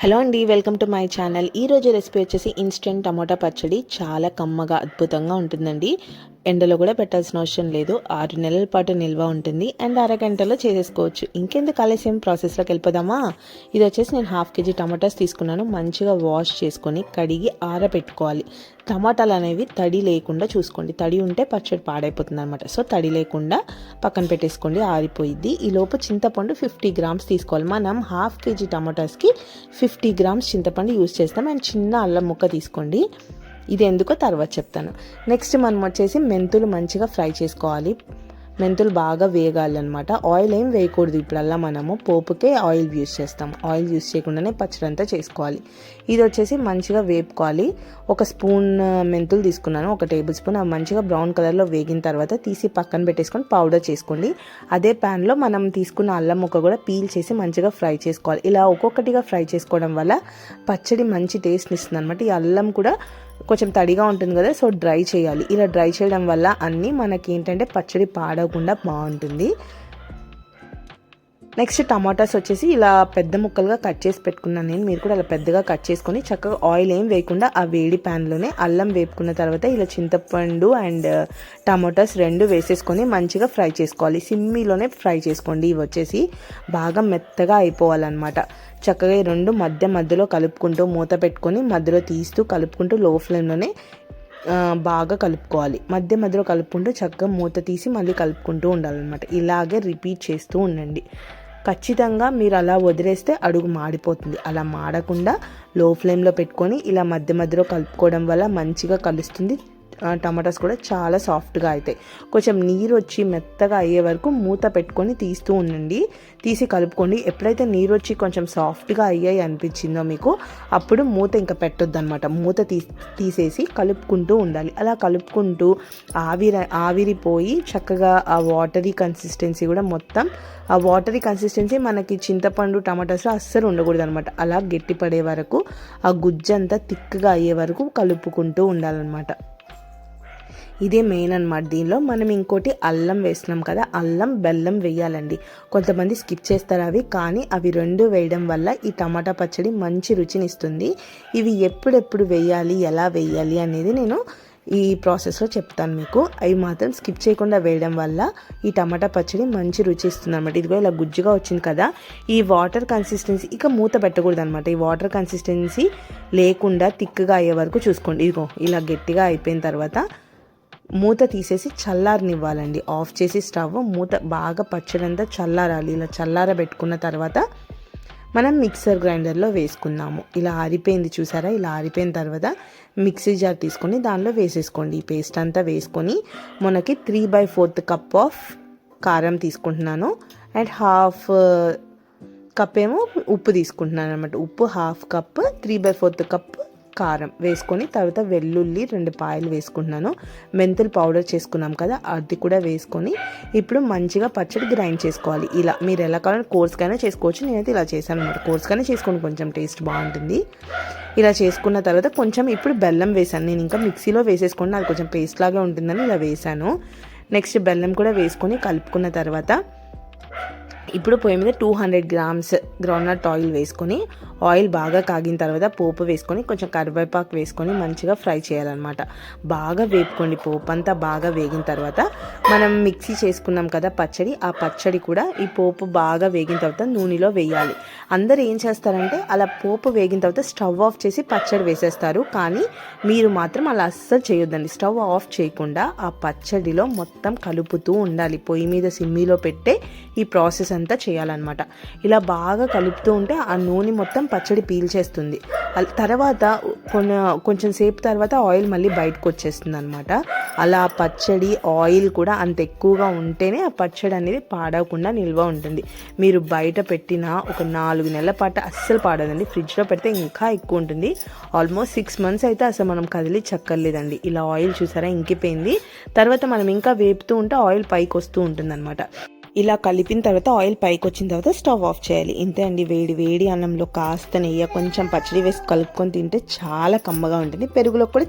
Hello అండి, welcome to my channel. ఈరోజు recipe వచ్చేసి ఇన్స్టెంట్ టమాటా పచ్చడి. చాలా కమ్మగా అద్భుతంగా ఉంటుందండి. ఎండలో కూడా పెట్టాల్సిన అవసరం లేదు. 6 నెలల పాటు నిల్వ ఉంటుంది అండ్ అరగంటలో చేసేసుకోవచ్చు. ఇంకెందుకు ఆలస్యం, ప్రాసెస్లోకి వెళ్ళిపోదామా. ఇది వచ్చేసి నేను 1/2 kg టమాటాస్ తీసుకున్నాను. మంచిగా వాష్ చేసుకొని కడిగి ఆరబెట్టుకోవాలి. టమాటాలు అనేవి తడి లేకుండా చూసుకోండి. తడి ఉంటే పచ్చడి పాడైపోతుంది అనమాట. సో తడి లేకుండా పక్కన పెట్టేసుకోండి, ఆరిపోయిద్ది. ఈ లోపు చింతపండు 50 grams తీసుకోవాలి. మనం 1/2 kg టమాటాస్కి 50 grams చింతపండు యూజ్ చేస్తాం. అండ్ చిన్న అల్లం ముక్క తీసుకోండి. ఇది ఎందుకో తర్వాత చెప్తాను. నెక్స్ట్ మనం వచ్చేసి మెంతులు మంచిగా ఫ్రై చేసుకోవాలి. మెంతులు బాగా వేగాలన్నమాట. ఆయిల్ ఏం వేయకూడదు. ఇప్పుడల్లా మనము పోపుకే ఆయిల్ యూజ్ చేస్తాం. ఆయిల్ యూజ్ చేయకుండానే పచ్చడి అంతా చేసుకోవాలి. ఇది వచ్చేసి మంచిగా వేపుకోవాలి. 1 స్పూన్ మెంతులు తీసుకున్నాను, 1 టేబుల్ స్పూన్. అవి మంచిగా బ్రౌన్ కలర్లో వేగిన తర్వాత తీసి పక్కన పెట్టేసుకొని పౌడర్ చేసుకోండి. అదే ప్యాన్లో మనం తీసుకున్న అల్లం ముక్క కూడా పీల్ చేసి మంచిగా ఫ్రై చేసుకోవాలి. ఇలా ఒక్కొక్కటిగా ఫ్రై చేసుకోవడం వల్ల పచ్చడి మంచి టేస్ట్ ఇస్తుంది అనమాట. ఈ అల్లం కూడా కొంచెం తడిగా ఉంటుంది కదా, సో డ్రై చేయాలి. ఇలా డ్రై చేయడం వల్ల అన్నీ మనకి ఏంటంటే పచ్చడి పాడకుండా బాగుంటుంది. నెక్స్ట్ టమాటాస్ వచ్చేసి ఇలా పెద్ద ముక్కలుగా కట్ చేసి పెట్టుకున్నాను నేను. మీరు కూడా అలా పెద్దగా కట్ చేసుకొని చక్కగా ఆయిల్ ఏం వేయకుండా ఆ వేడి ప్యాన్లోనే అల్లం వేపుకున్న తర్వాత ఇలా చింతపండు అండ్ టమాటాస్ 2 వేసేసుకొని మంచిగా ఫ్రై చేసుకోవాలి. సిమ్మిలోనే ఫ్రై చేసుకోండి. ఇవి వచ్చేసి బాగా మెత్తగా అయిపోవాలన్నమాట. చక్కగా ఈ 2 మధ్యలో కలుపుకుంటూ మూత పెట్టుకొని మధ్యలో తీస్తూ కలుపుకుంటూ లో ఫ్లేమ్లోనే బాగా కలుపుకోవాలి. మధ్యలో కలుపుకుంటూ చక్కగా మూత తీసి మళ్ళీ కలుపుకుంటూ ఉండాలన్నమాట. ఇలాగే రిపీట్ చేస్తూ ఉండండి. ఖచ్చితంగా మీరు అలా వదిలేస్తే అడుగు మాడిపోతుంది. అలా మాడకుండా లో ఫ్లేమ్లో పెట్టుకొని ఇలా మధ్యలో కలుపుకోవడం వల్ల మంచిగా కలుస్తుంది. టమాటాస్ కూడా చాలా సాఫ్ట్గా అవుతాయి. కొంచెం నీరు వచ్చి మెత్తగా అయ్యే వరకు మూత పెట్టుకొని తీస్తూ ఉండండి. తీసి కలుపుకోండి. ఎప్పుడైతే నీరు వచ్చి కొంచెం సాఫ్ట్గా అయ్యాయి అనిపించిందో మీకు, అప్పుడు మూత ఇంకా పెట్టొద్దు అనమాట. మూత తీసేసి కలుపుకుంటూ ఉండాలి. అలా కలుపుకుంటూ ఆవిరిపోయి చక్కగా ఆ వాటరీ కన్సిస్టెన్సీ కూడా మొత్తం, ఆ వాటరీ కన్సిస్టెన్సీ మనకి చింతపండు టమాటాస్లో అస్సలు ఉండకూడదు అనమాట. అలా గట్టిపడే వరకు, ఆ గుజ్జంతా థిక్గా అయ్యే వరకు కలుపుకుంటూ ఉండాలన్నమాట. ఇదే మెయిన్ అనమాట. దీనిలో మనం ఇంకోటి అల్లం వేస్తున్నాం కదా, అల్లం బెల్లం వేయాలండి. కొంతమంది స్కిప్ చేస్తారు అవి, కానీ అవి 2 వేయడం వల్ల ఈ టమాటా పచ్చడి మంచి రుచిని ఇస్తుంది. ఇవి ఎప్పుడెప్పుడు వేయాలి, ఎలా వేయాలి అనేది నేను ఈ ప్రాసెస్లో చెప్తాను మీకు. అవి మాత్రం స్కిప్ చేయకుండా వేయడం వల్ల ఈ టమాటా పచ్చడి మంచి రుచి ఇస్తుంది అనమాట. ఇదిగో ఇలా గుజ్జుగా వచ్చింది కదా, ఈ వాటర్ కన్సిస్టెన్సీ ఇక మూత పెట్టకూడదు అనమాట. ఈ వాటర్ కన్సిస్టెన్సీ లేకుండా థిక్గా అయ్యే వరకు చూసుకోండి. ఇదిగో ఇలా గట్టిగా అయిపోయిన తర్వాత మూత తీసేసి చల్లారనివ్వాలండి. ఆఫ్ చేసి స్టవ్ మూత బాగా పచ్చడంతా చల్లారాలి. ఇలా చల్లారబెట్టుకున్న తర్వాత మనం మిక్సర్ గ్రైండర్లో వేసుకుందాము. ఇలా ఆరిపోయింది చూసారా. ఇలా ఆరిపోయిన తర్వాత మిక్సీ జార్ తీసుకొని దానిలో వేసేసుకోండి. ఈ పేస్ట్ అంతా వేసుకొని మనకి 3/4 కప్ ఆఫ్ కారం తీసుకుంటున్నాను అండ్ 1/2 కప్ ఏమో ఉప్పు తీసుకుంటున్నాను అనమాట. ఉప్పు 1/2 కప్, 3/4 కప్ కారం వేసుకొని తర్వాత వెల్లుల్లి 2 పాయలు వేసుకుంటున్నాను. మెంతులు పౌడర్ చేసుకున్నాం కదా, అది కూడా వేసుకొని ఇప్పుడు మంచిగా పచ్చడి గ్రైండ్ చేసుకోవాలి. ఇలా మీరు ఎలా కావాలంటే కోర్స్కైనా చేసుకోవచ్చు. నేనైతే ఇలా చేశాను అనమాట. కోర్స్కైనా చేసుకోండి, కొంచెం టేస్ట్ బాగుంటుంది. ఇలా చేసుకున్న తర్వాత కొంచెం ఇప్పుడు బెల్లం వేసాను నేను. ఇంకా మిక్సీలో వేసేసుకోండి, అది కొంచెం పేస్ట్ లాగా ఉంటుందని ఇలా వేసాను. నెక్స్ట్ బెల్లం కూడా వేసుకొని కలుపుకున్న తర్వాత ఇప్పుడు పొయ్యి మీద 200 grams గ్రౌండ్నట్ ఆయిల్ వేసుకొని, ఆయిల్ బాగా కాగిన తర్వాత పోపు వేసుకొని కొంచెం కరివేపాకు వేసుకొని మంచిగా ఫ్రై చేయాలన్నమాట. బాగా వేపుకోండి. పోపు అంతా బాగా వేగిన తర్వాత మనం మిక్సీ చేసుకున్నాం కదా పచ్చడి, ఆ పచ్చడి కూడా ఈ పోపు బాగా వేగిన తర్వాత నూనెలో వేయాలి. అందరు ఏం చేస్తారంటే అలా పోపు వేగిన తర్వాత స్టవ్ ఆఫ్ చేసి పచ్చడి వేసేస్తారు. కానీ మీరు మాత్రం అలా అస్సలు చేయొద్దండి. స్టవ్ ఆఫ్ చేయకుండా ఆ పచ్చడిలో మొత్తం కలుపుతూ ఉండాలి. పొయ్యి మీద సిమ్మిలో పెట్టే ఈ ప్రాసెస్ అంతా చేయాలన్నమాట. ఇలా బాగా కలుపుతూ ఉంటే ఆ నూనె మొత్తం పచ్చడి పీల్చేస్తుంది. తర్వాత కొంచెం సేపు తర్వాత ఆయిల్ మళ్ళీ బయటకు వచ్చేస్తుంది అనమాట. అలా పచ్చడి ఆయిల్ కూడా అంత ఎక్కువగా ఉంటేనే ఆ పచ్చడి అనేది పాడవకుండా నిల్వ ఉంటుంది. మీరు బయట పెట్టిన ఒక 4 నెలల పాటు అస్సలు పాడదండి. ఫ్రిడ్జ్లో పెడితే ఇంకా ఎక్కువ ఉంటుంది. ఆల్మోస్ట్ 6 months అయితే అసలు మనం కదిలి చక్కర్లేదండి. ఇలా ఆయిల్ చూసారా ఇంకిపోయింది. తర్వాత మనం ఇంకా వేపుతూ ఉంటే ఆయిల్ పైకి వస్తూ ఉంటుంది అనమాట. ఇలా కలిపిన తర్వాత ఆయిల్ పైకి వచ్చిన తర్వాత స్టవ్ ఆఫ్ చేయాలి. ఇంతే అండి. వేడి అన్నంలో కాస్త నెయ్యి కొంచెం పచ్చడి వేసి కలుపుకొని తింటే చాలా కమ్మగా ఉంటుంది. పెరుగులో కూడా